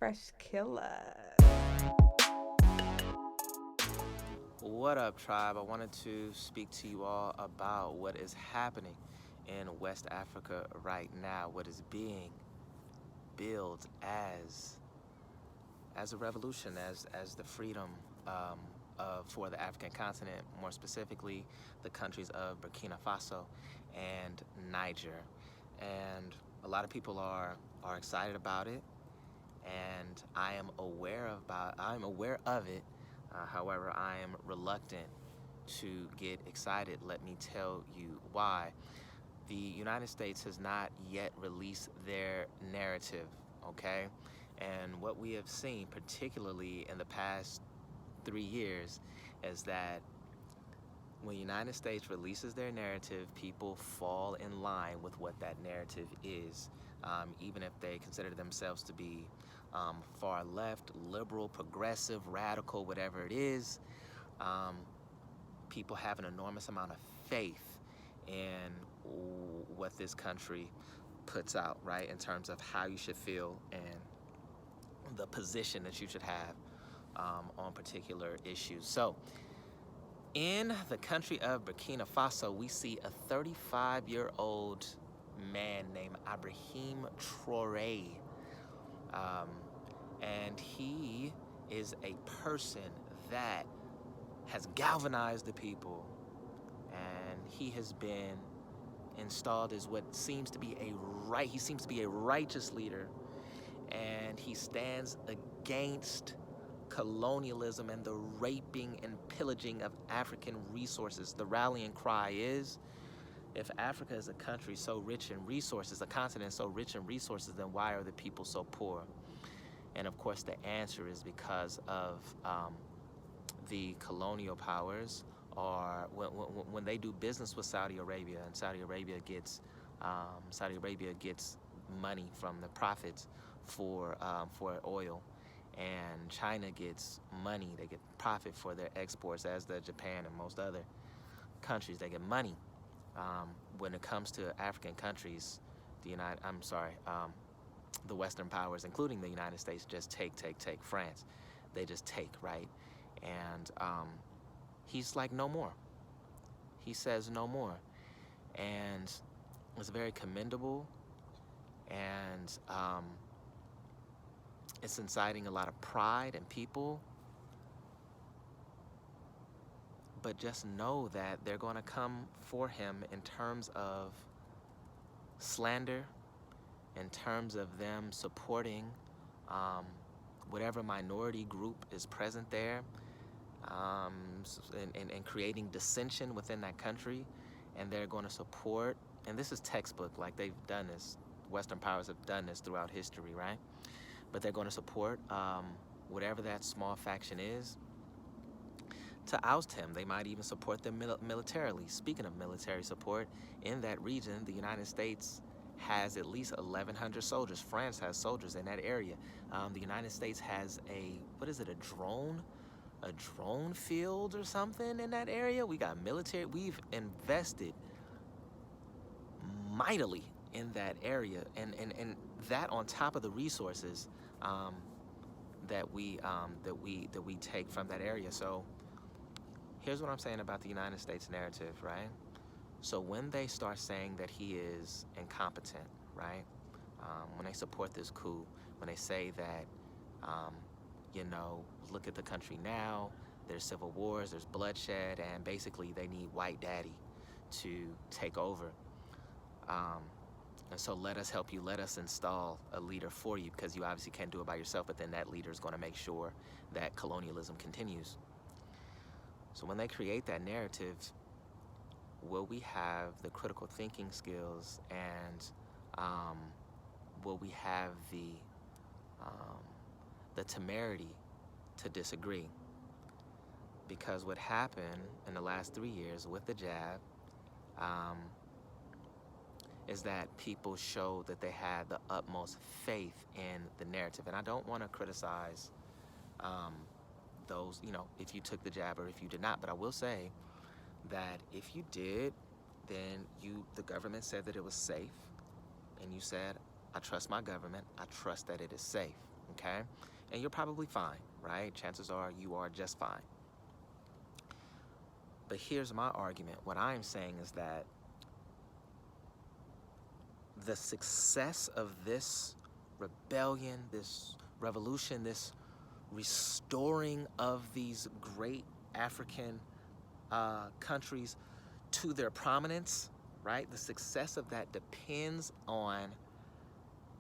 Fresh killer. What up, tribe? I wanted to speak to you all about what is happening in West Africa right now, what is being billed as a revolution, as the freedom for the African continent, more specifically the countries of Burkina Faso and Niger. And a lot of people are excited about it, and I'm aware of it. However, I am reluctant to get excited. Let me tell you why. The United States has not yet released their narrative, okay? And what we have seen, particularly in the past 3 years, is that when the United States releases their narrative, people fall in line with what that narrative is, even if they consider themselves to be far left, liberal, progressive, radical, whatever it is. People have an enormous amount of faith in what this country puts out, right, in terms of how you should feel and the position that you should have on particular issues. So, in the country of Burkina Faso, we see a 35-year-old man named Ibrahim Traore. And he is a person that has galvanized the people, and he has been installed as what seems to be he seems to be a righteous leader, and he stands against colonialism and the raping and pillaging of African resources. The rallying cry is, if Africa is a country so rich in resources, a continent so rich in resources, then why are the people so poor? And of course, the answer is because of the colonial powers, or when they do business with Saudi Arabia, and Saudi Arabia gets money from the profits for oil, and China gets money. They get profit for their exports, as does Japan and most other countries. They get money. When it comes to African countries, the Western powers, including the United States, just take. France, they just take, right? And he's like, no more. He says no more. And it's very commendable, and it's inciting a lot of pride in people. But just know that they're going to come for him in terms of slander, in terms of them supporting whatever minority group is present there, and creating dissension within that country. And they're going to support, and this is textbook, like they've done this, Western powers have done this throughout history, right? But they're going to support whatever that small faction is to oust him. They might even support them militarily. Speaking of military support, in that region, the United States has at least 1,100 soldiers. France has soldiers in that area. The United States has a drone field or something in that area. We got military. We've invested mightily in that area, and that on top of the resources that we take from that area. So here's what I'm saying about the United States narrative, right? So when they start saying that he is incompetent, right? When they support this coup, when they say that, look at the country now, there's civil wars, there's bloodshed, and basically they need white daddy to take over. And so let us help you, let us install a leader for you, because you obviously can't do it by yourself, but then that leader is going to make sure that colonialism continues. So when they create that narrative, will we have the critical thinking skills, and will we have the temerity to disagree? Because what happened in the last 3 years with the jab is that people showed that they had the utmost faith in the narrative. And I don't want to criticize those, if you took the jab or if you did not, but I will say that if you did, then the government said that it was safe, and you said, I trust my government, I trust that it is safe, okay? And you're probably fine, right? Chances are you are just fine. But here's my argument. What I'm saying is that the success of this rebellion, this revolution, this restoring of these great African countries to their prominence, right? The success of that depends on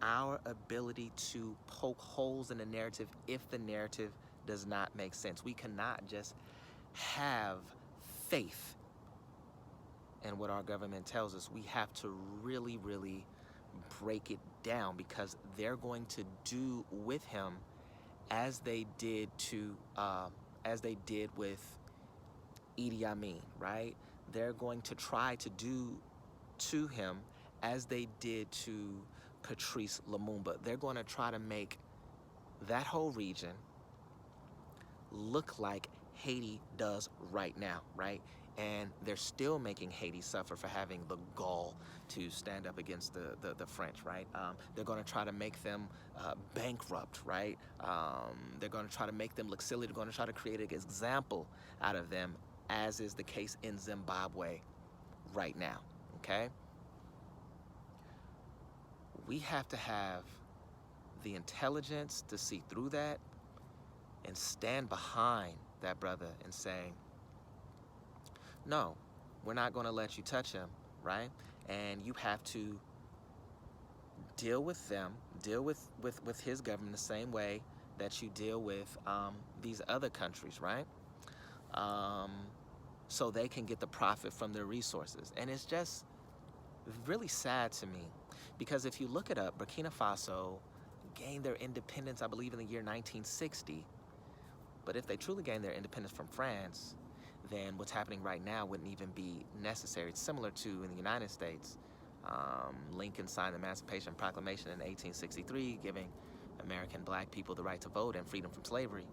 our ability to poke holes in the narrative if the narrative does not make sense. We cannot just have faith in what our government tells us. We have to really, really break it down, because they're going to do with him as they did with Idi Amin, right? They're going to try to do to him as they did to Patrice Lumumba. They're going to try to make that whole region look like Haiti does right now, right? And they're still making Haiti suffer for having the gall to stand up against the French, right? They're going to try to make them bankrupt, right? They're going to try to make them look silly. They're going to try to create an example out of them, as is the case in Zimbabwe right now, okay? We have to have the intelligence to see through that and stand behind that brother and say, no, we're not going to let you touch him, right? And you have to deal with them, deal with his government the same way that you deal with these other countries, right? So they can get the profit from their resources. And it's just really sad to me, because if you look it up, Burkina Faso gained their independence, I believe, in the year 1960. But if they truly gained their independence from France, then what's happening right now wouldn't even be necessary. It's similar to in the United States. Lincoln signed the Emancipation Proclamation in 1863, giving American black people the right to vote and freedom from slavery.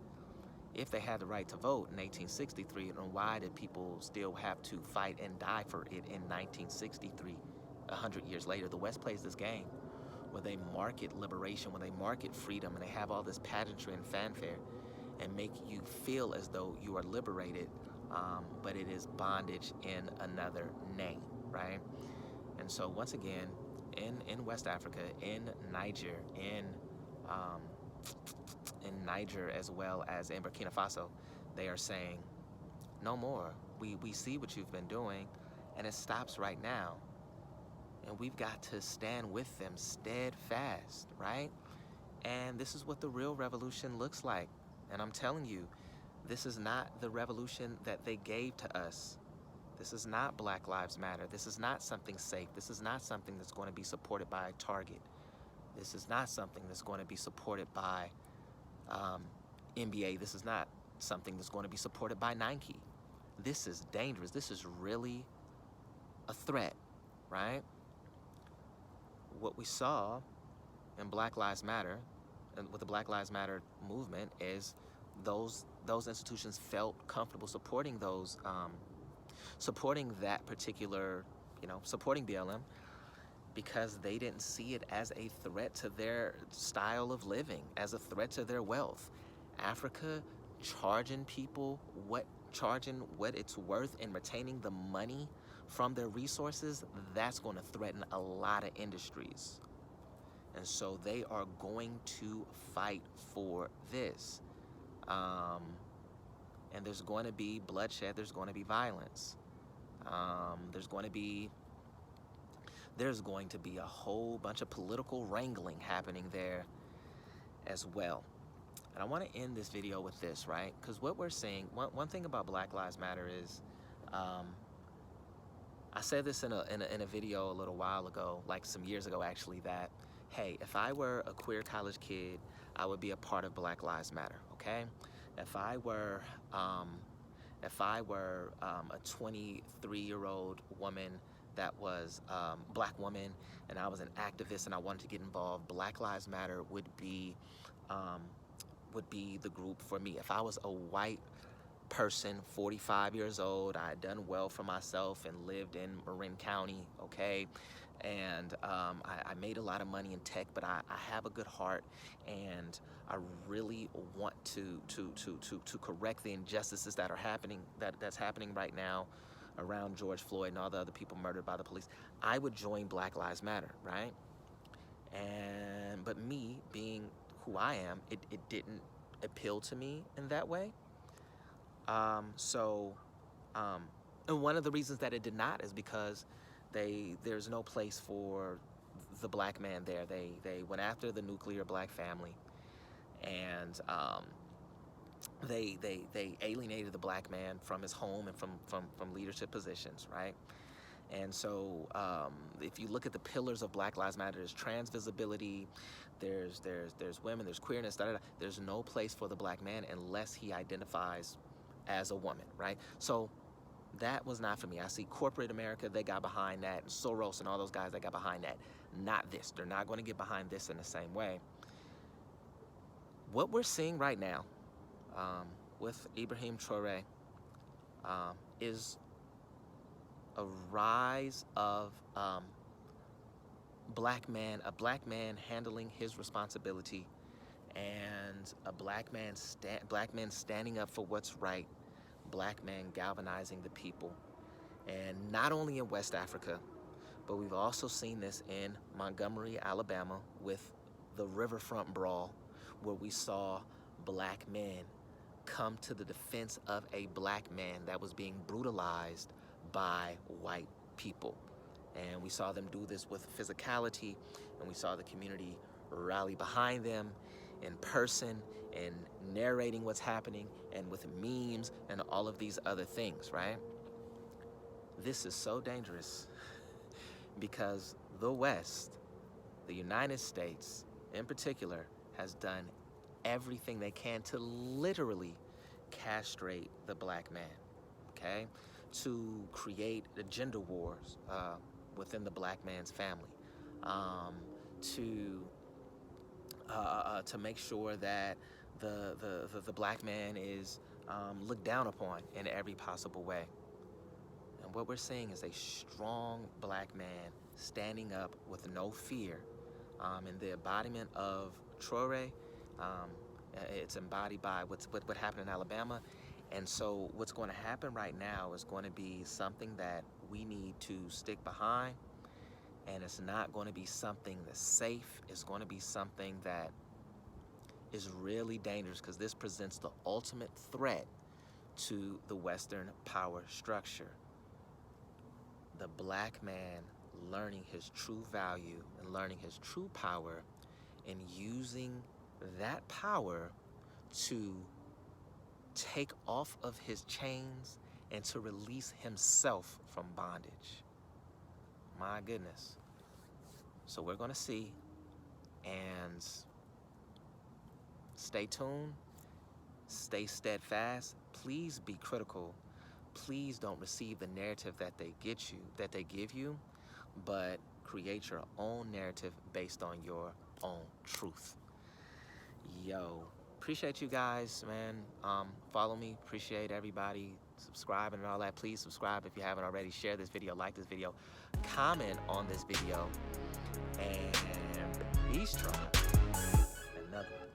If they had the right to vote in 1863, then why did people still have to fight and die for it in 1963, 100 years later? The West plays this game where they market liberation, where they market freedom, and they have all this pageantry and fanfare and make you feel as though you are liberated, but it is bondage in another name, right? And so once again, in West Africa, in Niger, in Niger as well as in Burkina Faso, they are saying, no more. We see what you've been doing, and it stops right now. And we've got to stand with them steadfast, right? And this is what the real revolution looks like. And I'm telling you, this is not the revolution that they gave to us. This is not Black Lives Matter. This is not something safe. This is not something that's going to be supported by Target. This is not something that's going to be supported by NBA. This is not something that's going to be supported by Nike. This is dangerous. This is really a threat, right? What we saw in Black Lives Matter, and with the Black Lives Matter movement, is those institutions felt comfortable supporting those, supporting that particular, supporting BLM, because they didn't see it as a threat to their style of living, as a threat to their wealth. Africa charging people what it's worth and retaining the money from their resources, that's going to threaten a lot of industries. And so they are going to fight for this. And there's going to be bloodshed, there's going to be violence. There's going to be a whole bunch of political wrangling happening there as well. And I want to end this video with this, right? Because what we're seeing, one thing about Black Lives Matter is, I said this in a video a little while ago, like some years ago actually, that, hey, if I were a queer college kid, I would be a part of Black Lives Matter, okay? If I were a 23-year-old woman that was black woman, and I was an activist and I wanted to get involved, Black Lives Matter would be the group for me. If I was a white person, 45 years old, I had done well for myself and lived in Marin County, okay? And I made a lot of money in tech, but I have a good heart, and I really want to correct the injustices that are happening, that's happening right now around George Floyd and all the other people murdered by the police. I would join Black Lives Matter, right? But me being who I am, it didn't appeal to me in that way. So and one of the reasons that it did not is because there's no place for the black man there. They went after the nuclear black family, and they alienated the black man from his home and from leadership positions, right? And so if you look at the pillars of Black Lives Matter, there's trans visibility, there's women, there's queerness, there's no place for the black man unless he identifies as a woman, right? So that was not for me. I see corporate America, they got behind that, and Soros and all those guys, they got behind that. Not this. They're not going to get behind this in the same way. What we're seeing right now with Ibrahim Traore is a rise of a black man handling his responsibility, and a black man standing up for what's right, black men galvanizing the people. And not only in West Africa, but we've also seen this in Montgomery, Alabama, with the riverfront brawl, where we saw black men come to the defense of a black man that was being brutalized by white people. And we saw them do this with physicality, and we saw the community rally behind them in person and narrating what's happening, and with memes and all of these other things, right? This is so dangerous because the West, the United States in particular, has done everything they can to literally castrate the black man, okay? To create the gender wars within the black man's family, to make sure that the black man is looked down upon in every possible way. And what we're seeing is a strong black man standing up with no fear. And the embodiment of Traore, it's embodied by what happened in Alabama. And so what's going to happen right now is going to be something that we need to stick behind. And it's not going to be something that's safe. It's going to be something that is really dangerous, because this presents the ultimate threat to the Western power structure. The black man learning his true value and learning his true power, and using that power to take off of his chains and to release himself from bondage. My goodness. So we're going to see, and stay tuned, stay steadfast. Please be critical. Please don't receive the narrative that they give you, but create your own narrative based on your own truth. Yo, appreciate you guys, man. Follow me, appreciate everybody subscribing and all that. Please subscribe if you haven't already. Share this video, like this video, comment on this video, and peace, tribe. Another one.